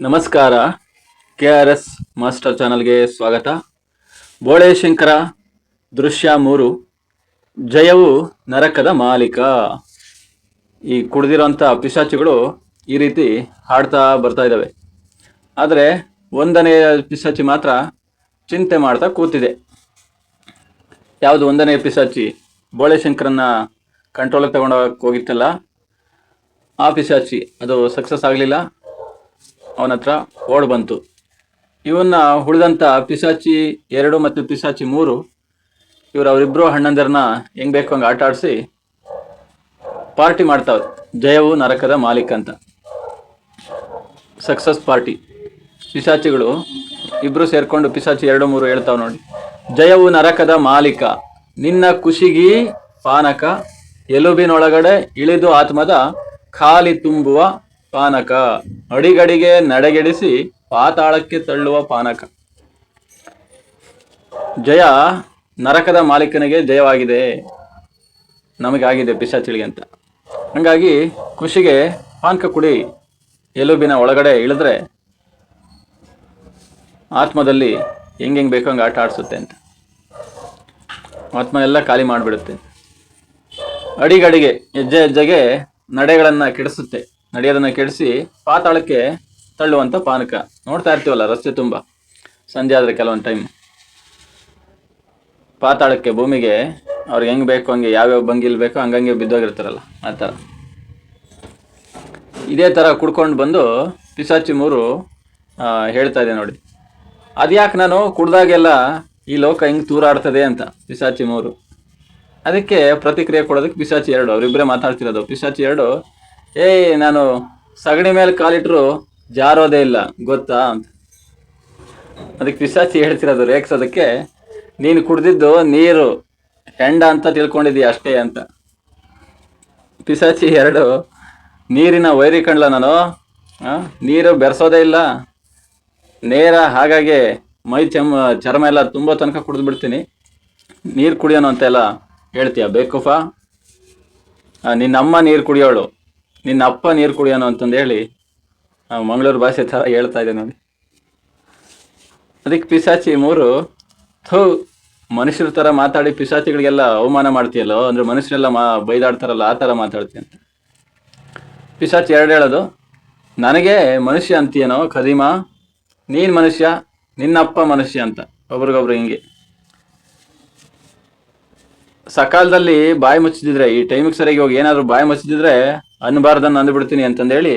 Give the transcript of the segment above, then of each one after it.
ನಮಸ್ಕಾರ. KRS master ಚಾನಲ್ಗೆ ಸ್ವಾಗತ. ಬೋಳೇಶಂಕರ ದೃಶ್ಯ 3, ಜಯವು ನರಕದ ಮಾಲೀಕ. ಈ ಕುಡಿದಿರೋಂಥ ಪಿಶಾಚಿಗಳು ಈ ರೀತಿ ಹಾಡ್ತಾ ಬರ್ತಾ ಇದ್ದಾವೆ. ಆದರೆ ಒಂದನೆಯ ಪಿಶಾಚಿ ಮಾತ್ರ ಚಿಂತೆ ಮಾಡ್ತಾ ಕೂತಿದೆ. ಯಾವುದು ಒಂದನೆಯ ಪಿಶಾಚಿ? ಬೋಳೇಶಂಕರನ್ನ ಕಂಟ್ರೋಲಿಗೆ ತಗೊಂಡೋಗಕ್ಕೆ ಹೋಗಿತ್ತಲ್ಲ, ಆ ಪಿಶಾಚಿ ಅದು ಸಕ್ಸಸ್ ಆಗಲಿಲ್ಲ. ಅವನ ಹತ್ರ ಓಡ್ ಬಂತು. ಇವನ್ನ ಉಳಿದಂಥ ಪಿಶಾಚಿ 2 ಮತ್ತು ಪಿಶಾಚಿ 3 ಅವರಿಬ್ಬರು ಅಣ್ಣಂದಿರನ್ನ ಹೆಂಗ್ ಬೇಕು ಹಂಗೆ ಆಟ ಆಡಿಸಿ ಪಾರ್ಟಿ ಮಾಡ್ತಾವ್ರೆ. ಜಯವು ನರಕದ ಮಾಲೀಕ ಅಂತ ಸಕ್ಸಸ್ ಪಾರ್ಟಿ. ಪಿಶಾಚಿಗಳು ಇಬ್ರು ಸೇರ್ಕೊಂಡು ಪಿಶಾಚಿ 2, 3 ಹೇಳ್ತಾವ್ ನೋಡಿ. ಜಯವು ನರಕದ ಮಾಲೀಕ, ನಿನ್ನ ಖುಷಿಗಿ ಪಾನಕ, ಎಲುಬಿನೊಳಗಡೆ ಇಳಿದು ಆತ್ಮದ ಖಾಲಿ ತುಂಬುವ ಪಾನಕ, ಅಡಿಗಡಿಗೆ ನಡೆಗೆಡಿಸಿ ಪಾತಾಳಕ್ಕೆ ತಳ್ಳುವ ಪಾನಕ. ಜಯ ನರಕದ ಮಾಲೀಕನಿಗೆ ಜಯವಾಗಿದೆ, ನಮಗಾಗಿದೆ ಪಿಶಾಚಿಗಳಿಗೆ ಅಂತ. ಹಂಗಾಗಿ ಖುಷಿಗೆ ಪಾನಕ ಕುಡಿ, ಎಲುಬಿನ ಒಳಗಡೆ ಇಳಿದ್ರೆ ಆತ್ಮದಲ್ಲಿ ಹೆಂಗೆ ಬೇಕೋ ಹಂಗೆ ಆಟ ಆಡಿಸುತ್ತೆ ಅಂತ. ಆತ್ಮ ಎಲ್ಲ ಖಾಲಿ ಮಾಡಿಬಿಡುತ್ತೆ. ಅಡಿಗಡಿಗೆ ಹೆಜ್ಜೆ ಹೆಜ್ಜೆಗೆ ನಡೆಗಳನ್ನು ಕೆಡಿಸುತ್ತೆ. ನಡೆಯೋದನ್ನ ಕೆಡಿಸಿ ಪಾತಾಳಕ್ಕೆ ತಳ್ಳುವಂಥ ಪಾನಕ. ನೋಡ್ತಾ ಇರ್ತೀವಲ್ಲ ರಸ್ತೆ ತುಂಬ, ಸಂಜೆ ಆದರೆ ಕೆಲವೊಂದು ಟೈಮ್ ಪಾತಾಳಕ್ಕೆ, ಭೂಮಿಗೆ ಅವ್ರಿಗೆ ಹೆಂಗೆ ಬೇಕು ಹಂಗೆ, ಯಾವ್ಯಾವ ಭಂಗಿಲ್ ಬೇಕೋ ಹಂಗಂಗೆ ಬಿದ್ದೋಗಿರ್ತಾರಲ್ಲ, ಆ ಥರ. ಇದೇ ಥರ ಕುಡ್ಕೊಂಡು ಬಂದು ಪಿಶಾಚಿ 3 ಹೇಳ್ತಾ ಇದೆ ನೋಡಿ, ಅದ್ಯಾಕೆ ನಾನು ಕುಡ್ದಾಗೆಲ್ಲ ಈ ಲೋಕ ಹೆಂಗೆ ತೂರಾಡ್ತದೆ ಅಂತ. ಪಿಶಾಚಿ 3 ಅದಕ್ಕೆ ಪ್ರತಿಕ್ರಿಯೆ ಕೊಡೋದಕ್ಕೆ ಪಿಶಾಚಿ 2 ಅವರಿಬ್ಬರೇ ಮಾತಾಡ್ತಿರೋದು. ಪಿಶಾಚಿ 2, ನಾನು ಸಗಣಿ ಮೇಲೆ ಕಾಲಿಟ್ರು ಜಾರೋದೇ ಇಲ್ಲ ಗೊತ್ತಾ ಅಂತ. ಅದಕ್ಕೆ ಪಿಶಾಚಿ ಹೇಳ್ತಿರೋದು ರೇಗ್ಸೋದಕ್ಕೆ, ನೀನು ಕುಡ್ದಿದ್ದು ನೀರು ಹೆಂಡ ಅಂತ ತಿಳ್ಕೊಂಡಿದ್ದೀಯ ಅಷ್ಟೇ ಅಂತ. ಪಿಶಾಚಿ 2, ನೀರಿನ ವೈರಿ ಕಣ್ಲ ನಾನು, ನೀರು ಬೆರೆಸೋದೇ ಇಲ್ಲ, ನೇರ ಹಾಗಾಗಿ ಮೈ ಚರ್ಮ ಎಲ್ಲ ತುಂಬ ತನಕ ಕುಡಿದು ಬಿಡ್ತೀನಿ, ನೀರು ಕುಡಿಯೋನು ಅಂತೆಲ್ಲ ಹೇಳ್ತೀಯ ಬೇಕುಫ. ನಿನ್ನಮ್ಮ ನೀರು ಕುಡಿಯೋಳು, ನಿನ್ನ ಅಪ್ಪ ನೀರು ಕುಡಿಯೋನು ಅಂತಂದು ಹೇಳಿ ಮಂಗಳೂರು ಭಾಷೆ ಥರ ಹೇಳ್ತಾ ಇದೆ ನೋಡಿ. ಅದಕ್ಕೆ ಪಿಶಾಚಿ 3, ಮನುಷ್ಯರ ಥರ ಮಾತಾಡಿ ಪಿಶಾಚಿಗಳಿಗೆಲ್ಲ ಅವಮಾನ ಮಾಡ್ತೀಯಲ್ಲೋ, ಅಂದರೆ ಮನುಷ್ಯರೆಲ್ಲ ಬೈದಾಡ್ತಾರಲ್ಲ ಆ ಥರ ಮಾತಾಡ್ತೀಯ ಅಂತ. ಪಿಶಾಚಿ 2 ಹೇಳೋದು, ನನಗೆ ಮನುಷ್ಯ ಅಂತೀಯನೋ ಖದೀಮ, ನೀನು ಮನುಷ್ಯ, ನಿನ್ನಪ್ಪ ಮನುಷ್ಯ ಅಂತ. ಒಬ್ರಿಗೊಬ್ರು ಹಿಂಗೆ ಸಕಾಲದಲ್ಲಿ ಬಾಯಿ ಮುಚ್ಚಿದ್ರೆ, ಈ ಟೈಮಿಗೆ ಸರಿಯಾಗಿ ಹೋಗಿ ಏನಾದರೂ ಬಾಯಿ ಮುಚ್ಚಿದ್ರೆ ಅನ್ಬಾರ್ದನ್ನು ಅಂದ್ಬಿಡ್ತೀನಿ ಅಂತಂದೇಳಿ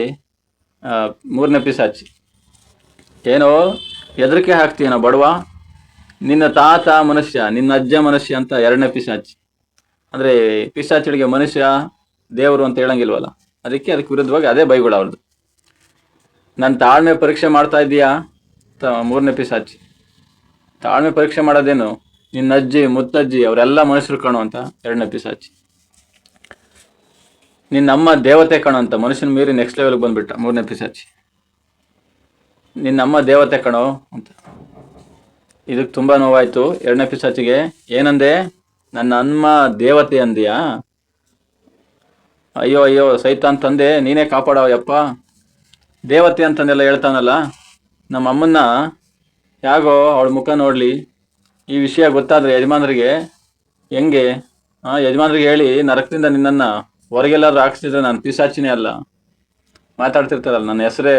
3ನೇ ಪಿಶಾಚಿ. ಏನೋ ಹೆದರಿಕೆ ಹಾಕ್ತೀಯನೋ ಬಡವ, ನಿನ್ನ ತಾತ ಮನುಷ್ಯ, ನಿನ್ನ ಅಜ್ಜ ಮನುಷ್ಯ ಅಂತ 2ನೇ ಪಿಶಾಚಿ. ಅಂದರೆ ಪಿಶಾಚಿಗಳಿಗೆ ಮನುಷ್ಯ ದೇವರು ಅಂತ ಹೇಳಂಗಿಲ್ವಲ್ಲ, ಅದಕ್ಕೆ ವಿರುದ್ಧವಾಗಿ ಅದೇ ಬೈಗಳು ಅವ್ರದ್ದು. ನನ್ನ ತಾಳ್ಮೆ ಪರೀಕ್ಷೆ ಮಾಡ್ತಾ ಇದ್ದೀಯಾ 3ನೇ ಪಿಶಾಚಿ. ತಾಳ್ಮೆ ಪರೀಕ್ಷೆ ಮಾಡೋದೇನು, ನಿನ್ನ ಅಜ್ಜಿ ಮುತ್ತಜ್ಜಿ ಅವರೆಲ್ಲ ಮನುಷ್ಯರು ಕಾಣು ಅಂತ 2ನೇ ಪಿಶಾಚಿ. ನಿನ್ನಮ್ಮ ದೇವತೆ ಕಣೋ ಅಂತ, ಮನುಷ್ಯನ ಮೀರಿ ನೆಕ್ಸ್ಟ್ ಲೆವೆಲ್ಗೆ ಬಂದ್ಬಿಟ್ಟ 3ನೇ ಪಿಶಾಚಿ. ನಿನ್ನಮ್ಮ ದೇವತೆ ಕಣೋ ಅಂತ. ಇದಕ್ಕೆ ತುಂಬ ನೋವಾಯಿತು 2ನೇ ಪಿಶಾಚಿಗೆ. ಏನಂದೆ, ನನ್ನ ಅಮ್ಮ ದೇವತೆ ಅಂದಿಯಾ, ಅಯ್ಯೋ ಅಯ್ಯೋ ಸೈತಾನ್ ತಂದೆ, ನೀನೇ ಕಾಪಾಡೋಯಪ್ಪ. ದೇವತೆ ಅಂತಂದೆಲ್ಲ ಹೇಳ್ತಾನಲ್ಲ, ನಮ್ಮ ಅಮ್ಮನ್ನ ಹೇಗೋ ಅವಳ ಮುಖ ನೋಡಲಿ, ಈ ವಿಷಯ ಗೊತ್ತಾದರೆ ಯಜಮಾನರಿಗೆ ಹೆಂಗೆ, ಯಜಮಾನರಿಗೆ ಹೇಳಿ ನರಕದಿಂದ ನಿನ್ನನ್ನು ಹೊರಗೆಲ್ಲಾದ್ರೂ ಹಾಕ್ಸಿದ್ರೆ ನಾನು ಪಿಶಾಚಿನೇ ಅಲ್ಲ. ಮಾತಾಡ್ತಿರ್ತಾರಲ್ಲ, ನನ್ನ ಹೆಸರೇ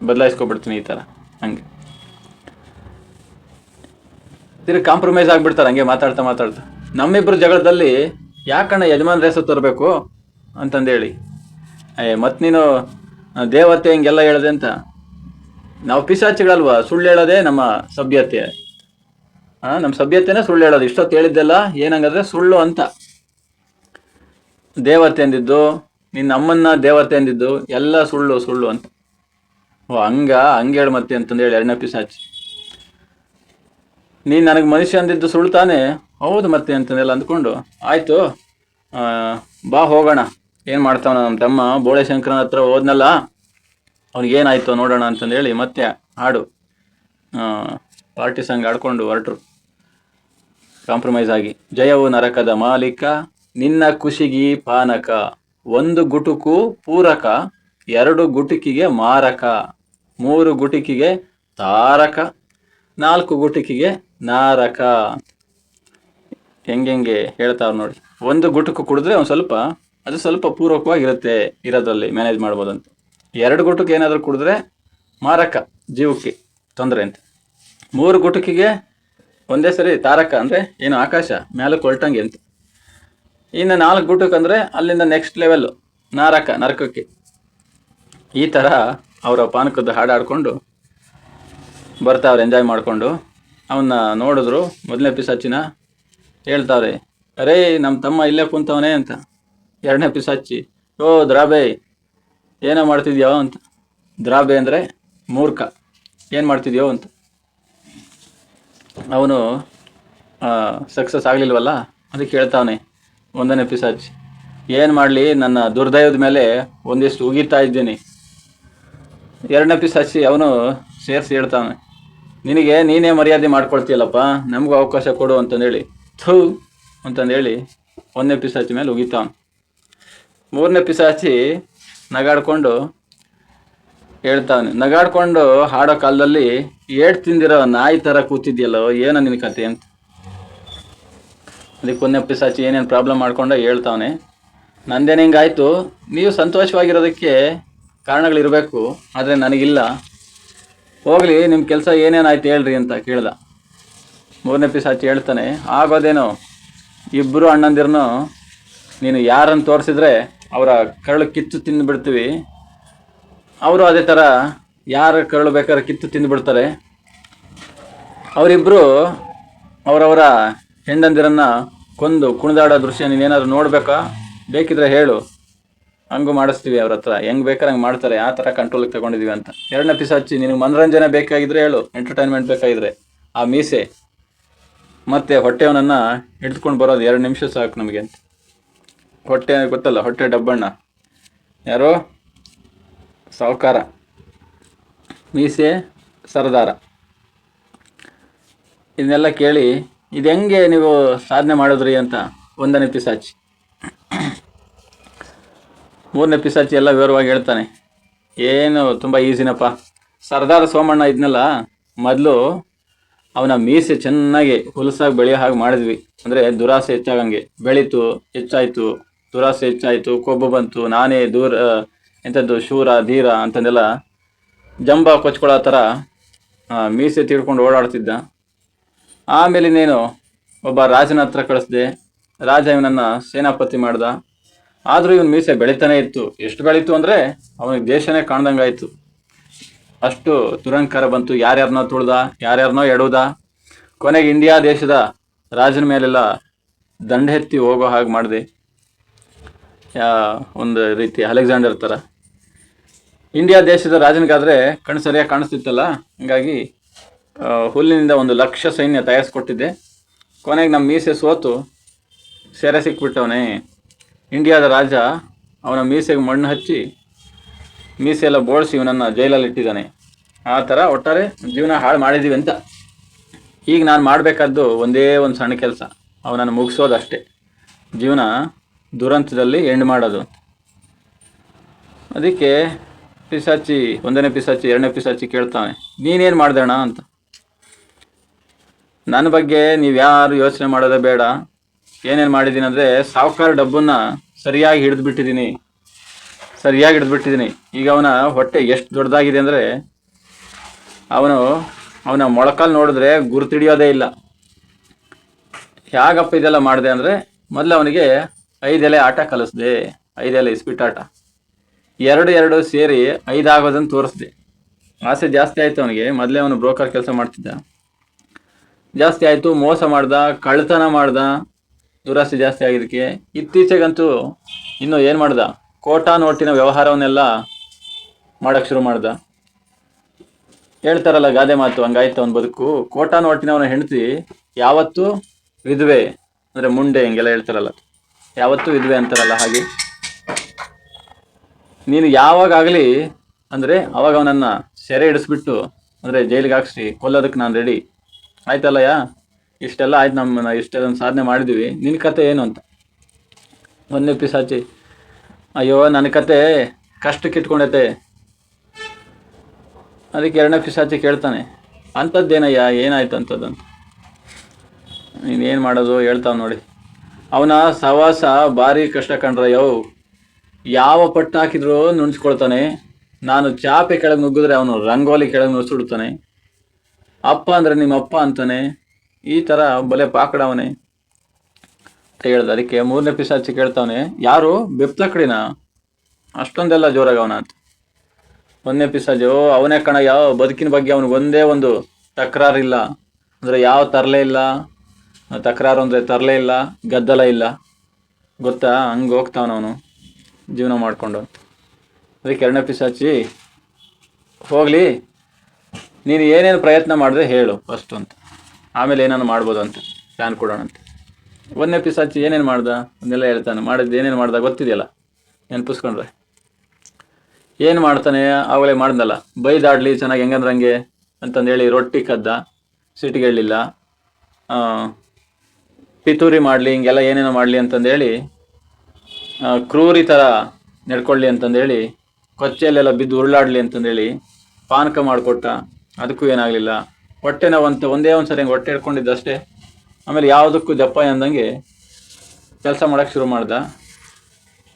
ಬದಲಾಯಿಸ್ಕೊಬಿಡ್ತೀನಿ ಈ ಥರ. ಹಂಗೆ ತಿರುಗಿ ಕಾಂಪ್ರಮೈಸ್ ಆಗಿಬಿಡ್ತಾರೆ ಹಂಗೆ ಮಾತಾಡ್ತಾ ಮಾತಾಡ್ತಾ. ನಮ್ಮಿಬ್ಬರು ಜಗಳದಲ್ಲಿ ಯಾಕಣ್ಣ ಯಜಮಾನ್ರ ಹೆಸರು ತರಬೇಕು ಅಂತಂದೇಳಿ, ಮತ್ತು ನೀನು ದೇವತೆ ಹಿಂಗೆಲ್ಲ ಹೇಳಿದೆ ಅಂತ. ನಾವು ಪಿಶಾಚಿಗಳಲ್ವಾ, ಸುಳ್ಳು ಹೇಳೋದೇ ನಮ್ಮ ಸಭ್ಯತೆ. ನಮ್ಮ ಸಭ್ಯತೆನೇ ಸುಳ್ಳು ಹೇಳೋದು. ಇಷ್ಟೊತ್ತು ಹೇಳಿದ್ದೆಲ್ಲ ಏನಂಗಾದ್ರೆ ಸುಳ್ಳು ಅಂತ. ದೇವತೆ ಅಂದಿದ್ದು, ನಿನ್ನ ಅಮ್ಮನ್ನ ದೇವತೆ ಅಂದಿದ್ದು ಎಲ್ಲ ಸುಳ್ಳು ಸುಳ್ಳು ಅಂತ. ಹಂಗೆ ಹೇಳು ಮತ್ತೆ ಅಂತಂದೇಳಿ 2ನೇ ಪಿಶಾಚಿ. ನೀನು ನನಗೆ ಮನುಷ್ಯ ಅಂದಿದ್ದು ಸುಳ್ಳು ತಾನೇ, ಹೌದು ಮತ್ತೆ ಅಂತಂದೆಲ್ಲ ಅಂದ್ಕೊಂಡು, ಆಯಿತು ಬಾ ಹೋಗೋಣ, ಏನು ಮಾಡ್ತಾವ ನಮ್ಮ ತಮ್ಮ ಬೋಳೇಶಂಕರನ ಹತ್ರ ಹೋದ್ನಲ್ಲ, ಅವ್ನಿಗೇನಾಯ್ತು ನೋಡೋಣ ಅಂತಂದೇಳಿ ಮತ್ತೆ ಹಾಡು ಪಾರ್ಟಿ ಸಾಂಗ್ ಆಡ್ಕೊಂಡು ಹೊರಟರು ಕಾಂಪ್ರಮೈಸ್ ಆಗಿ. ಜಯವು ನರಕದ ಮಾಲೀಕ, ನಿನ್ನ ಖುಷಿಗಿ ಪಾನಕ, 1 ಗುಟುಕು ಪೂರಕ, 2 ಗುಟುಕಿಗೆ ಮಾರಕ. 3 ಗುಟಿಕಿಗೆ ತಾರಕ, 4 ಗುಟಿಕಿಗೆ ನಾರಕ. ಹೆಂಗೆ ಹೇಳ್ತಾವ್ ನೋಡಿ. ಒಂದು ಗುಟುಕು ಕುಡಿದ್ರೆ ಒಂದು ಸ್ವಲ್ಪ ಅದು ಸ್ವಲ್ಪ ಪೂರಕವಾಗಿರುತ್ತೆ, ಇರೋದ್ರಲ್ಲಿ ಮ್ಯಾನೇಜ್ ಮಾಡ್ಬೋದಂತ. 2 ಗುಟುಕು ಏನಾದರೂ ಕುಡಿದ್ರೆ ಮಾರಕ, ಜೀವಕ್ಕೆ ತೊಂದರೆ ಅಂತ. 3 ಗುಟುಕಿಗೆ ಒಂದೇ ಸರಿ ತಾರಕ ಅಂದರೆ ಏನು ಆಕಾಶ ಮ್ಯಾಲಕ್ಕೆ ಹೊರಟಂಗೆ ಅಂತ. ಇನ್ನು 4 ಗುಟುಕು ಅಂದರೆ ಅಲ್ಲಿಂದ ನೆಕ್ಸ್ಟ್ ಲೆವೆಲ್ಲು ನಾರಕ, ನರಕಕ್ಕೆ. ಈ ಥರ ಅವರ ಪಾನಕದ ಹಾಡಾಡ್ಕೊಂಡು ಬರ್ತಾವ್ರೆ, ಎಂಜಾಯ್ ಮಾಡಿಕೊಂಡು. ಅವನ್ನ ನೋಡಿದ್ರು ಮೊದಲನೇ ಪಿಸಾಚಿನ, ಹೇಳ್ತಾವ್ರೆ, ಅರೇ ನಮ್ಮ ತಮ್ಮ ಇಲ್ಲೇ ಕುಂತವನೇ ಅಂತ. 2ನೇ ಪಿಸಾಚಿ, ಓ ದ್ರಾಬೆ ಏನೋ ಮಾಡ್ತಿದ್ಯೋ ಅಂತ. ದ್ರಾಬೆ ಅಂದರೆ ಮೂರ್ಖ, ಏನು ಮಾಡ್ತಿದ್ಯೋ ಅಂತ. ಅವನು ಸಕ್ಸಸ್ ಆಗಲಿಲ್ವಲ್ಲ, ಅದಕ್ಕೆ ಹೇಳ್ತಾವನೆ 1ನೇ ಪಿಸಾಚಿ, ಏನು ಮಾಡಲಿ ನನ್ನ ದುರ್ದೈವದ ಮೇಲೆ ಒಂದಿಷ್ಟು ಉಗಿತಾ ಇದ್ದೀನಿ. 2ನೇ ಪಿಸಾಚಿ ಅವನು ಸೇರಿಸಿ ಹೇಳ್ತಾವನೆ, ನಿನಗೆ ನೀನೇ ಮರ್ಯಾದೆ ಮಾಡ್ಕೊಳ್ತೀಯಲ್ಲಪ್ಪ, ನಮಗೂ ಅವಕಾಶ ಕೊಡು ಅಂತಂದೇಳಿ ಥೂ ಅಂತಂದೇಳಿ 1ನೇ ಪಿಸಾಚಿ ಮೇಲೆ ಉಗಿತಾವನು. 3ನೇ ಪಿಸಾಚಿ ನಗಾಡ್ಕೊಂಡು ಹೇಳ್ತಾವನೆ, ನಗಾಡ್ಕೊಂಡು ಹಾಡೋ ಕಾಲದಲ್ಲಿ ಏಟ್ ತಿಂದಿರೋ ನಾಯಿ ಥರ ಕೂತಿದ್ಯಲ್ಲೋ, ಏನೋ ನಿನ್ನ ಕತೆ ಅಂತ. ಅದಕ್ಕೆ 1ನೇ ಪಿಸಾಚಿ ಏನೇನು ಪ್ರಾಬ್ಲಮ್ ಮಾಡ್ಕೊಂಡು ಹೇಳ್ತಾವನೆ, ನಂದೇನು ಹಿಂಗಾಯ್ತು, ನೀವು ಸಂತೋಷವಾಗಿರೋದಕ್ಕೆ ಕಾರಣಗಳಿರಬೇಕು, ಆದರೆ ನನಗಿಲ್ಲ, ಹೋಗಲಿ ನಿಮ್ಮ ಕೆಲಸ ಏನೇನಾಯ್ತು ಹೇಳ್ರಿ ಅಂತ ಕೇಳ್ದ. 3ನೇ ಪಿಸಾಚಿ ಹೇಳ್ತಾನೆ, ಆಗೋದೇನೋ ಇಬ್ಬರು ಅಣ್ಣಂದಿರನು ನೀನು ಯಾರನ್ನು ತೋರಿಸಿದ್ರೆ ಅವರ ಕರಳು ಕಿತ್ತು ತಿಂದುಬಿಡ್ತೀವಿ, ಅವರು ಅದೇ ಥರ ಯಾರ ಕರಳು ಬೇಕಾದ್ರೆ ಕಿತ್ತು ತಿಂದುಬಿಡ್ತಾರೆ. ಅವರಿಬ್ಬರು ಅವರವರ ಹೆಂಡಂದಿರನ್ನು ಕೊಂದು ಕುಣಿದಾಡೋ ದೃಶ್ಯ ನೀನೇನಾದ್ರು ನೋಡಬೇಕಾ, ಬೇಕಿದ್ರೆ ಹೇಳು, ಹಂಗೂ ಮಾಡಿಸ್ತೀವಿ, ಅವ್ರ ಹತ್ರ ಹೆಂಗೆ ಬೇಕಾದ್ರೆ ಹಂಗೆ ಮಾಡ್ತಾರೆ, ಆ ಥರ ಕಂಟ್ರೋಲಿಗೆ ತಗೊಂಡಿದ್ದೀವಿ ಅಂತ. 2ನೇ ಪಿಸಾಚಿ, ನಿನಗೆ ಮನೋರಂಜನೆ ಬೇಕಾಗಿದ್ರೆ ಹೇಳು, ಎಂಟರ್ಟೈನ್ಮೆಂಟ್ ಬೇಕಾಗಿದ್ರೆ ಆ ಮೀಸೆ ಮತ್ತು ಹೊಟ್ಟೆವನನ್ನು ಹಿಡಿದುಕೊಂಡು ಬರೋದು 2 ನಿಮಿಷ ಸಾಕು ನಮಗೆ ಅಂತ. ಹೊಟ್ಟೆ ಗೊತ್ತಲ್ಲ, ಹೊಟ್ಟೆ ಡಬ್ಬಣ್ಣ ಯಾರೋ ಸಾಹುಕಾರ, ಮೀಸೆ ಸರದಾರ. ಇದನ್ನೆಲ್ಲ ಕೇಳಿ ಇದು ಹೆಂಗೆ ನೀವು ಸಾಧನೆ ಮಾಡಿದ್ರಿ ಅಂತ 1ನೇ ಪಿಸಾಚಿ. 3ನೇ ಪಿಸಾಚಿ ಎಲ್ಲ ವಿವರವಾಗಿ ಹೇಳ್ತಾನೆ, ಏನು ತುಂಬ ಈಸಿನಪ್ಪ. ಸರ್ದಾರ ಸೋಮಣ್ಣ ಇದ್ನಲ್ಲ, ಮೊದಲು ಅವನ ಮೀಸೆ ಚೆನ್ನಾಗಿ ಹುಲಸಾಗಿ ಬೆಳೆಯೋ ಹಾಗೆ ಮಾಡಿದ್ವಿ. ಅಂದರೆ ದುರಾಸೆ ಹೆಚ್ಚಾಗಂಗೆ ಬೆಳೀತು, ಹೆಚ್ಚಾಯಿತು, ದುರಾಸೆ ಹೆಚ್ಚಾಯಿತು, ಕೊಬ್ಬು ಬಂತು, ನಾನೇ ಎಂಥದ್ದು ಶೂರ ಧೀರ ಅಂತಂದೆಲ್ಲ ಜಂಬ ಕೊಚ್ಕೊಳ್ಳೋ ಥರ ಮೀಸೆ ತಿಳ್ಕೊಂಡು ಓಡಾಡ್ತಿದ್ದ. ಆಮೇಲೆ ಇನ್ನೇನು ಒಬ್ಬ ರಾಜನ ಹತ್ರ ಕಳಿಸ್ದೆ, ರಾಜ ಇವನನ್ನು ಸೇನಾಪತಿ ಮಾಡ್ದ. ಆದರೂ ಇವನು ಮೀಸೆ ಬೆಳೀತಾನೆ ಇತ್ತು. ಎಷ್ಟು ಬೆಳೀತು ಅಂದರೆ ಅವನಿಗೆ ದೇಶನೇ ಕಾಣ್ದಂಗಾಯಿತು, ಅಷ್ಟು ದುರಂಕಾರ ಬಂತು. ಯಾರ್ಯಾರನೋ ತುಳ್ದ, ಯಾರ್ಯಾರನೋ ಎಡುವುದ, ಕೊನೆಗೆ ಇಂಡಿಯಾ ದೇಶದ ರಾಜನ ಮೇಲೆಲ್ಲ ದಂಡೆತ್ತಿ ಹೋಗೋ ಹಾಗೆ ಮಾಡಿದೆ. ಒಂದು ರೀತಿ ಅಲೆಕ್ಸಾಂಡರ್ ಥರ. ಇಂಡಿಯಾ ದೇಶದ ರಾಜನಿಗಾದರೆ ಕಣ್ಣು ಸರಿಯಾಗಿ ಕಾಣಿಸ್ತಿತ್ತಲ್ಲ, ಹೀಗಾಗಿ ಹುಲ್ಲಿನಿಂದ 1,00,000 ಸೈನ್ಯ ತಯಾರಿಸ್ಕೊಟ್ಟಿದ್ದೆ. ಕೊನೆಗೆ ನಮ್ಮ ಮೀಸೆ ಸೋತು ಸೆರೆ ಸಿಕ್ಬಿಟ್ಟವನೇ. ಇಂಡಿಯಾದ ರಾಜ ಅವನ ಮೀಸೆಗೆ ಮಣ್ಣು ಹಚ್ಚಿ ಮೀಸೆ ಎಲ್ಲ ಬೋಳಿಸಿ ಇವನನ್ನು ಜೈಲಲ್ಲಿ ಇಟ್ಟಿದ್ದಾನೆ. ಆ ಥರ ಒಟ್ಟಾರೆ ಜೀವನ ಹಾಳು ಮಾಡಿದ್ದೀವಿ ಅಂತ. ಈಗ ನಾನು ಮಾಡಬೇಕಾದ್ದು ಒಂದೇ ಒಂದು ಸಣ್ಣ ಕೆಲಸ, ಅವನನ್ನು ಮುಗಿಸೋದಷ್ಟೇ. ಜೀವನ ದುರಂತದಲ್ಲಿ ಎಂಡ್ ಮಾಡೋದು. ಅದಕ್ಕೆ ಪಿಸಾಚಿ 1ನೇ ಪಿಸಾಚಿ 2ನೇ ಪಿಸಾಚಿ ಕೇಳ್ತಾನೆ, ನೀನೇನು ಮಾಡ್ದಣ್ಣ ಅಂತ. ನನ್ನ ಬಗ್ಗೆ ನೀವು ಯಾರು ಯೋಚನೆ ಮಾಡೋದೇ ಬೇಡ. ಏನೇನು ಮಾಡಿದ್ದೀನಿ ಅಂದರೆ, ಸಾಹುಕಾರ ಡಬ್ಬನ್ನು ಸರಿಯಾಗಿ ಹಿಡಿದ್ಬಿಟ್ಟಿದ್ದೀನಿ. ಈಗ ಅವನ ಹೊಟ್ಟೆ ಎಷ್ಟು ದೊಡ್ಡದಾಗಿದೆ ಅಂದರೆ, ಅವನ ಮೊಳಕಾಲು ನೋಡಿದ್ರೆ ಗುರುತಿಡಿಯೋದೇ ಇಲ್ಲ. ಹೇಗಪ್ಪ ಇದೆಲ್ಲ ಮಾಡಿದೆ ಅಂದರೆ, ಮೊದಲು ಅವನಿಗೆ 5 ಎಲೆ ಆಟ ಕಲಿಸ್ದೆ, 5 ಎಲೆ ಇಸ್ಪಿಟ್ಟಾಟ. 2 ಸೇರಿ 5 ಆಗೋದನ್ನು ತೋರಿಸ್ದೆ. ಆಸೆ ಜಾಸ್ತಿ ಆಯಿತು ಅವನಿಗೆ. ಮೊದಲೇ ಅವನು ಬ್ರೋಕರ್ ಕೆಲಸ ಮಾಡ್ತಿದ್ದ, ಜಾಸ್ತಿ ಆಯಿತು. ಮೋಸ ಮಾಡ್ದ, ಕಳ್ತನ ಮಾಡ್ದ, ದುರಾಸೆ ಜಾಸ್ತಿ ಆಗಿದ್ದಕ್ಕೆ. ಇತ್ತೀಚೆಗಂತೂ ಇನ್ನೂ ಏನು ಮಾಡ್ದ, ಕೋಟಾ ನೋಟಿನ ವ್ಯವಹಾರವನ್ನೆಲ್ಲ ಮಾಡೋಕ್ಕೆ ಶುರು ಮಾಡ್ದ. ಹೇಳ್ತಾರಲ್ಲ ಗಾದೆ ಮಾತು, ಹಂಗಾಯ್ತು ಅವನ ಬದುಕು. ಕೋಟಾ ನೋಟಿನವನ ಹೆಂಡತಿ ಯಾವತ್ತೂ ವಿಧವೆ, ಅಂದರೆ ಮುಂಡೆ, ಹಿಂಗೆಲ್ಲ ಹೇಳ್ತಾರಲ್ಲ, ಯಾವತ್ತೂ ವಿಧವೆ ಅಂತಾರಲ್ಲ, ಹಾಗೆ ನೀನು ಯಾವಾಗಲಿ ಅಂದರೆ ಅವಾಗ ಅವನನ್ನು ಸೆರೆ ಹಿಡಿಸ್ಬಿಟ್ಟು, ಅಂದರೆ ಜೈಲಿಗೆ ಹಾಕ್ಸಿ ಕೊಲ್ಲೋದಕ್ಕೆ ನಾನು ರೆಡಿ. ಆಯ್ತಲ್ಲಯ್ಯ, ಇಷ್ಟೆಲ್ಲ ಆಯ್ತು, ಇಷ್ಟೆಲ್ಲ ಸಾಧನೆ ಮಾಡಿದ್ವಿ, ನಿನ್ನ ಕತೆ ಏನು ಅಂತ. 1ನೇ ಪಿಸಾಚಿ, ಅಯ್ಯೋ ನನ್ನ ಕತೆ ಕಷ್ಟಕ್ಕೆ ಇಟ್ಕೊಂಡೈತೆ. ಅದಕ್ಕೆ ಎರಡನೇ ಪಿಶಾಚಿ ಕೇಳ್ತಾನೆ, ಅಂಥದ್ದೇನಯ್ಯ, ಏನಾಯ್ತು ಅಂಥದ್ದಂತ. ನೀನೇನು ಮಾಡೋದು ಹೇಳ್ತಾವ ನೋಡಿ. ಅವನ ಸವಾಸ ಭಾರಿ ಕಷ್ಟ ಕಂಡ್ರಯ್ಯೋ. ಯಾವ ಪಟ್ಟು ಹಾಕಿದ್ರು ನುಣ್ಸ್ಕೊಳ್ತಾನೆ. ನಾನು ಚಾಪೆ ಕೆಳಗೆ ನುಗ್ಗಿದ್ರೆ ಅವನು ರಂಗೋಲಿ ಕೆಳಗೆ ನುಸುಡ್ತಾನೆ. ಅಪ್ಪ ಅಂದರೆ ನಿಮ್ಮ ಅಪ್ಪ ಅಂತಾನೆ. ಈ ಥರ ಬಲೆ ಪಾಕಡವನೇ ಅಂತ ಹೇಳ್ದ. ಅದಕ್ಕೆ ಮೂರನೇ ಪಿಶಾಚಿ ಕೇಳ್ತಾವನೆ, ಯಾರು ಬೆಪ್ತಕಡಿನ, ಅಷ್ಟೊಂದೆಲ್ಲ ಜೋರಾಗವನ ಅಂತ. ಒಂದನೇ ಪಿಶಾಚಿ, ಅವನೇ ಕಣ, ಯಾವ ಬದುಕಿನ ಬಗ್ಗೆ ಅವನಿಗೆ ಒಂದೇ ಒಂದು ತಕರಾರಿಲ್ಲ, ಅಂದರೆ ಯಾವ ತರಲೇ ಇಲ್ಲ. ತಕರಾರು ಅಂದರೆ ತರಲೇ ಇಲ್ಲ, ಗದ್ದಲ ಇಲ್ಲ, ಗೊತ್ತಾ, ಹಂಗೆ ಹೋಗ್ತಾವನವನು ಜೀವನ ಮಾಡಿಕೊಂಡು. ಅದಕ್ಕೆ ಎರಡನೇ ಪಿಶಾಚಿ, ಹೋಗಲಿ, ನೀನು ಏನೇನು ಪ್ರಯತ್ನ ಮಾಡಿದ್ರೆ ಹೇಳು ಫಸ್ಟು ಅಂತ, ಆಮೇಲೆ ಏನೇನು ಮಾಡ್ಬೋದು ಅಂತ ಪ್ಲ್ಯಾನ್ ಕೊಡೋಣ ಅಂತ. ಒಂದನೇ ಪಿಶಾಚಿ ಏನೇನು ಮಾಡ್ದ ಅದನ್ನೆಲ್ಲ ಹೇಳ್ತಾನೆ. ಮಾಡಿದ್ದು ಏನೇನು ಮಾಡ್ದ ಗೊತ್ತಿದೆಯಲ್ಲ, ನೆನಪಿಸ್ಕೊಂಡ್ರೆ. ಏನು ಮಾಡ್ತಾನೆ, ಅವಳೇ ಮಾಡ್ದಲ್ಲ, ಬೈದಾಡ್ಲಿ ಚೆನ್ನಾಗಿ ಹೆಂಗಂದ್ರೆ ಹಂಗೆ ಅಂತಂದೇಳಿ ರೊಟ್ಟಿ ಕದ್ದ, ಸಿಟಿಗಳಿಲ್ಲ, ಪಿತೂರಿ ಮಾಡಲಿ, ಹಿಂಗೆಲ್ಲ ಏನೇನೋ ಮಾಡಲಿ ಅಂತಂದೇಳಿ, ಕ್ರೂರಿ ಥರ ನಡ್ಕೊಳ್ಳಿ ಅಂತಂದೇಳಿ, ಕೊಚ್ಚೆಯಲ್ಲೆಲ್ಲ ಬಿದ್ದು ಉರುಳಾಡ್ಲಿ ಅಂತಂದೇಳಿ ಪಾನಕ ಮಾಡಿಕೊಟ್ಟ. ಅದಕ್ಕೂ ಏನಾಗಲಿಲ್ಲ. ಹೊಟ್ಟೆ ನೋವಂತ ಒಂದೇ ಒಂದು ಸರಿ ಹೊಟ್ಟೆ ಹಿಡ್ಕೊಂಡಿದ್ದಷ್ಟೇ. ಆಮೇಲೆ ಯಾವುದಕ್ಕೂ ಜಪ್ಪ ಅಂದಂಗೆ ಕೆಲಸ ಮಾಡೋಕ್ಕೆ ಶುರು ಮಾಡ್ದ.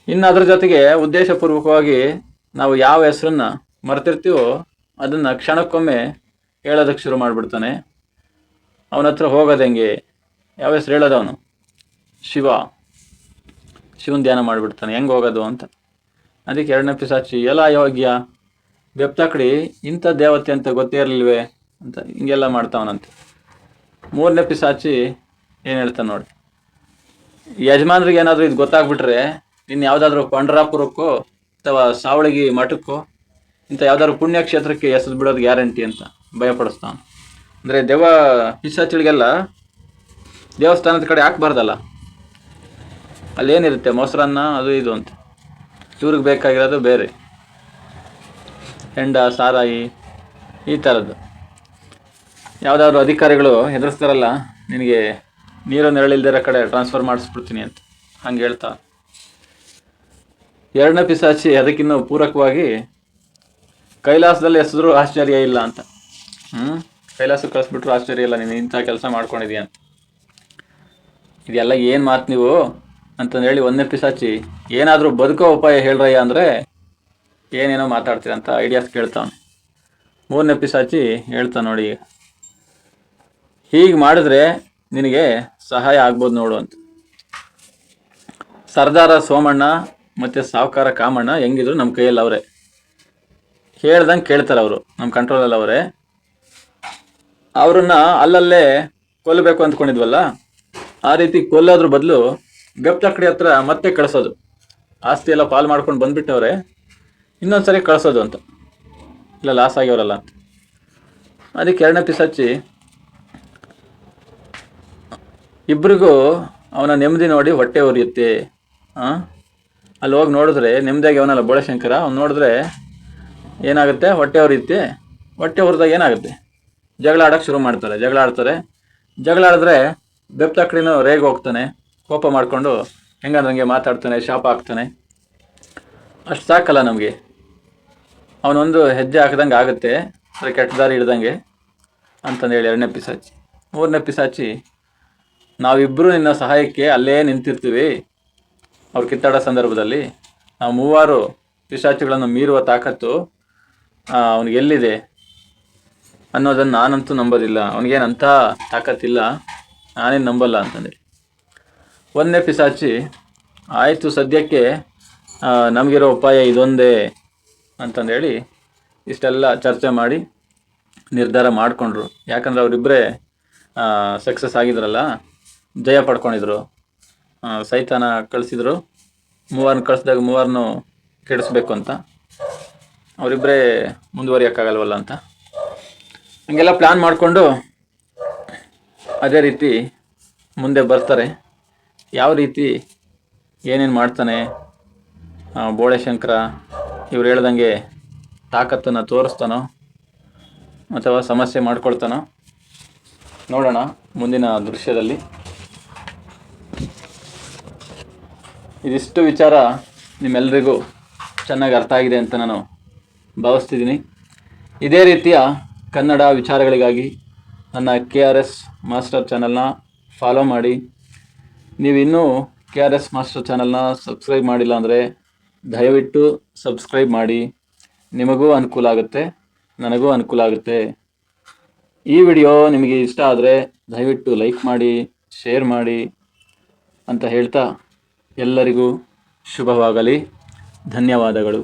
ಇನ್ನು ಅದ್ರ ಜೊತೆಗೆ ಉದ್ದೇಶಪೂರ್ವಕವಾಗಿ ನಾವು ಯಾವ ಹೆಸರನ್ನ ಮರ್ತಿರ್ತೀವೋ ಅದನ್ನು ಕ್ಷಣಕ್ಕೊಮ್ಮೆ ಹೇಳೋದಕ್ಕೆ ಶುರು ಮಾಡಿಬಿಡ್ತಾನೆ. ಅವನ ಹತ್ರ ಹೋಗೋದು ಹೆಂಗೆ, ಯಾವ ಹೆಸರು ಹೇಳೋದು ಅವನು, ಶಿವನ ಧ್ಯಾನ ಮಾಡಿಬಿಡ್ತಾನೆ, ಹೆಂಗೆ ಹೋಗೋದು ಅಂತ. ಅದಕ್ಕೆ ಎರಡನೇ ಪಿಶಾಚಿ, ಎಲ್ಲ ಯೋಗ್ಯ ಬೆಪ್ತಕಡಿ ಇಂಥ ದೇವತೆ ಅಂತ ಗೊತ್ತೇ ಇರಲಿಲ್ವೇ ಅಂತ ಹಿಂಗೆಲ್ಲ ಮಾಡ್ತಾವನಂತೆ. ಮೂರನೇ ಪಿಶಾಚಿ ಏನು ಹೇಳ್ತಾನೆ ನೋಡಿ, ಯಜಮಾನ್ರಿಗೆ ಏನಾದರೂ ಇದು ಗೊತ್ತಾಗ್ಬಿಟ್ರೆ ಇನ್ನು ಯಾವುದಾದ್ರೂ ಪಂಡ್ರಾಪುರಕ್ಕೋ ಅಥವಾ ಸಾವಳಗಿ ಮಠಕ್ಕೋ ಇಂಥ ಯಾವುದಾದ್ರು ಪುಣ್ಯಕ್ಷೇತ್ರಕ್ಕೆ ಹೆಸರು ಬಿಡೋದು ಗ್ಯಾರಂಟಿ ಅಂತ ಭಯಪಡಿಸ್ತಾನೆ. ಅಂದರೆ ಪಿಶಾಚಿಗಳಿಗೆಲ್ಲ ದೇವಸ್ಥಾನದ ಕಡೆ ಹಾಕ್ಬಾರ್ದಲ್ಲ, ಅಲ್ಲೇನಿರುತ್ತೆ ಮೊಸರನ್ನ ಅದು ಇದು ಅಂತ. ಇವ್ರಿಗೆ ಬೇಕಾಗಿರೋದು ಬೇರೆ, ಹೆಂಡ ಸಾರಾಯಿ ಈ ಥರದ್ದು. ಯಾವುದಾದ್ರು ಅಧಿಕಾರಿಗಳು ಹೆದರ್ಸ್ತಾರಲ್ಲ, ನಿನಗೆ ನೀರು ನೆರಳಿಲ್ದಿರೋ ಕಡೆ ಟ್ರಾನ್ಸ್ಫರ್ ಮಾಡಿಸ್ಬಿಡ್ತೀನಿ ಅಂತ, ಹಂಗೆ ಹೇಳ್ತಾ. ಎರಡನೇ ಪಿಶಾಚಿ ಅದಕ್ಕಿನ್ನೂ ಪೂರಕವಾಗಿ, ಕೈಲಾಸದಲ್ಲಿ ಎಸೆದ್ರೂ ಆಶ್ಚರ್ಯ ಇಲ್ಲ ಅಂತ. ಕೈಲಾಸಕ್ಕೆ ಕಳಿಸ್ಬಿಟ್ರು ಆಶ್ಚರ್ಯ ಇಲ್ಲ, ನೀನು ಇಂಥ ಕೆಲಸ ಮಾಡ್ಕೊಂಡಿದೀಯ ಅಂತ. ಇದೆಲ್ಲ ಏನು ಮಾತು ನೀವು ಅಂತಂದೇಳಿ ಒಂದನೇ ಪಿಶಾಚಿ, ಏನಾದರೂ ಬದುಕೋ ಉಪಾಯ ಹೇಳ್ರಯ್ಯ ಅಂದರೆ ಏನೇನೋ ಮಾತಾಡ್ತೀರ ಅಂತ ಐಡಿಯಾಸ್ ಕೇಳ್ತಾನೆ. ಮೂರನೇ ಪಿಶಾಚಿ ಹೇಳ್ತಾನೆ ನೋಡಿ, ಹೀಗೆ ಮಾಡಿದ್ರೆ ನಿನಗೆ ಸಹಾಯ ಆಗ್ಬೋದು ನೋಡು ಅಂತ. ಸರ್ದಾರ ಸೋಮಣ್ಣ ಮತ್ತು ಸಾವುಕಾರ ಕಾಮಣ್ಣ ಹೆಂಗಿದ್ರು ನಮ್ಮ ಕೈಯಲ್ಲಿ ಅವರೇ, ಹೇಳ್ದಂಗೆ ಕೇಳ್ತಾರೆ ಅವರು, ನಮ್ಮ ಕಂಟ್ರೋಲಲ್ಲಿ ಅವರೇ. ಅವ್ರನ್ನ ಅಲ್ಲಲ್ಲೇ ಕೊಲ್ಲಬೇಕು ಅಂದ್ಕೊಂಡಿದ್ವಲ್ಲ, ಆ ರೀತಿ ಕೊಲ್ಲೋದ್ರ ಬದಲು ಬೆಪ್ತಕಡಿ ಹತ್ರ ಮತ್ತೆ ಕಳಿಸೋದು, ಆಸ್ತಿ ಎಲ್ಲ ಪಾಲು ಮಾಡ್ಕೊಂಡು ಬಂದ್ಬಿಟ್ಟವ್ರೆ, ಇನ್ನೊಂದ್ಸರಿ ಕಳಿಸೋದು ಅಂತ, ಇಲ್ಲ ಲಾಸ್ ಆಗ್ಯವರಲ್ಲ ಅಂತ. ಅದಕ್ಕೆ ಎರಡನೇ ಪಿಶಾಚಿ ಇಬ್ಬರಿಗೂ ಅವನ ನೆಮ್ಮದಿ ನೋಡಿ ಹೊಟ್ಟೆ ಉರಿಯುತ್ತೆ. ಅಲ್ಲಿ ಹೋಗಿ ನೋಡಿದ್ರೆ ನೆಮ್ಮದಿಯಾಗಿ ಅವನಲ್ಲ ಬೋಳಶಂಕರ, ಅವ್ನು ನೋಡಿದ್ರೆ ಏನಾಗುತ್ತೆ, ಹೊಟ್ಟೆ ಉರಿಯುತ್ತೆ. ಹೊಟ್ಟೆ ಉರಿದಾಗ ಏನಾಗುತ್ತೆ, ಜಗಳ ಆಡೋಕ್ಕೆ ಶುರು ಮಾಡ್ತಾರೆ. ಜಗಳ ಆಡಿದ್ರೆ ಬೆಪ್ತಕಡಿನೂ ರೇಗ್ ಹೋಗ್ತಾನೆ, ಕೋಪ ಮಾಡಿಕೊಂಡು ಹೆಂಗಂದ್ರೆ ಮಾತಾಡ್ತಾನೆ, ಶಾಪ ಹಾಕ್ತಾನೆ. ಅಷ್ಟು ಸಾಕಲ್ಲ ನಮಗೆ, ಅವನೊಂದು ಹೆಜ್ಜೆ ಹಾಕ್ದಂಗೆ ಆಗುತ್ತೆ, ಅದ್ರ ಕೆಟ್ಟ ದಾರಿ ಹಿಡ್ದಂಗೆ ಅಂತಂದೇಳಿ ಎರಡನೇ ಪಿಶಾಚಿ. ಮೂರನೇ ಪಿಶಾಚಿ, ನಾವಿಬ್ಬರು ನಿನ್ನ ಸಹಾಯಕ್ಕೆ ಅಲ್ಲೇ ನಿಂತಿರ್ತೀವಿ. ಅವ್ರು ಕಿತ್ತಾಡೋ ಸಂದರ್ಭದಲ್ಲಿ ನಾವು ಮೂವರು ಪಿಶಾಚಿಗಳನ್ನು ಮೀರುವ ತಾಕತ್ತು ಅವನಿಗೆಲ್ಲಿದೆ ಅನ್ನೋದನ್ನು ನಾನಂತೂ ನಂಬೋದಿಲ್ಲ. ಅವನಿಗೇನಂಥ ತಾಕತ್ತಿಲ್ಲ, ನಾನೇನು ನಂಬಲ್ಲ ಅಂತಂದೇಳಿ. ಒಂದನೇ ಪಿಶಾಚಿ, ಆಯಿತು ಸದ್ಯಕ್ಕೆ ನಮಗಿರೋ ಉಪಾಯ ಇದೊಂದೇ ಅಂತಂದೇಳಿ ಇಷ್ಟೆಲ್ಲ ಚರ್ಚೆ ಮಾಡಿ ನಿರ್ಧಾರ ಮಾಡಿಕೊಂಡ್ರು. ಯಾಕಂದರೆ ಅವರಿಬ್ಬರೇ ಸಕ್ಸಸ್ ಆಗಿದ್ರಲ್ಲ, ಜಯ ಪಡ್ಕೊಂಡಿದ್ರು. ಸೈತಾನ ಕಳಿಸಿದ್ರು, ಮೂವರನ್ನ ಕಳಿಸಿದಾಗ ಮೂವರನ್ನು ಕೆಡಿಸ್ಬೇಕು ಅಂತ, ಅವರಿಬ್ಬರೇ ಮುಂದುವರಿಯೋಕ್ಕಾಗಲ್ವಲ್ಲ ಅಂತ ಹಂಗೆಲ್ಲ ಪ್ಲ್ಯಾನ್ ಮಾಡಿಕೊಂಡು ಅದೇ ರೀತಿ ಮುಂದೆ ಬರ್ತಾರೆ. ಯಾವ ರೀತಿ ಏನೇನು ಮಾಡ್ತಾನೆ ಬೋಳೆಶಂಕರ, ಇವ್ರು ಹೇಳ್ದಂಗೆ ತಾಕತ್ತನ್ನು ತೋರಿಸ್ತಾನೋ ಅಥವಾ ಸಮಸ್ಯೆ ಮಾಡ್ಕೊಳ್ತಾನೋ ನೋಡೋಣ ಮುಂದಿನ ದೃಶ್ಯದಲ್ಲಿ. ಇದಿಷ್ಟು ವಿಚಾರ ನಿಮ್ಮೆಲ್ಲರಿಗೂ ಚೆನ್ನಾಗಿ ಅರ್ಥ ಆಗಿದೆ ಅಂತ ನಾನು ಭಾವಿಸ್ತಿದ್ದೀನಿ. ಇದೇ ರೀತಿಯ ಕನ್ನಡ ವಿಚಾರಗಳಿಗಾಗಿ ನನ್ನ KRS ಮಾಸ್ಟರ್ ಚಾನಲ್ನ ಫಾಲೋ ಮಾಡಿ. ನೀವಿನ್ನೂ KRS ಮಾಸ್ಟರ್ ಚಾನಲ್ನ ಸಬ್ಸ್ಕ್ರೈಬ್ ಮಾಡಿಲ್ಲ ಅಂದರೆ ದಯವಿಟ್ಟು ಸಬ್ಸ್ಕ್ರೈಬ್ ಮಾಡಿ. ನಿಮಗೂ ಅನುಕೂಲ ಆಗುತ್ತೆ, ನನಗೂ ಅನುಕೂಲ ಆಗುತ್ತೆ. ಈ ವಿಡಿಯೋ ನಿಮಗೆ ಇಷ್ಟ ಆದರೆ ದಯವಿಟ್ಟು ಲೈಕ್ ಮಾಡಿ, ಶೇರ್ ಮಾಡಿ ಅಂತ ಹೇಳ್ತಾ ಎಲ್ಲರಿಗೂ ಶುಭವಾಗಲಿ. ಧನ್ಯವಾದಗಳು.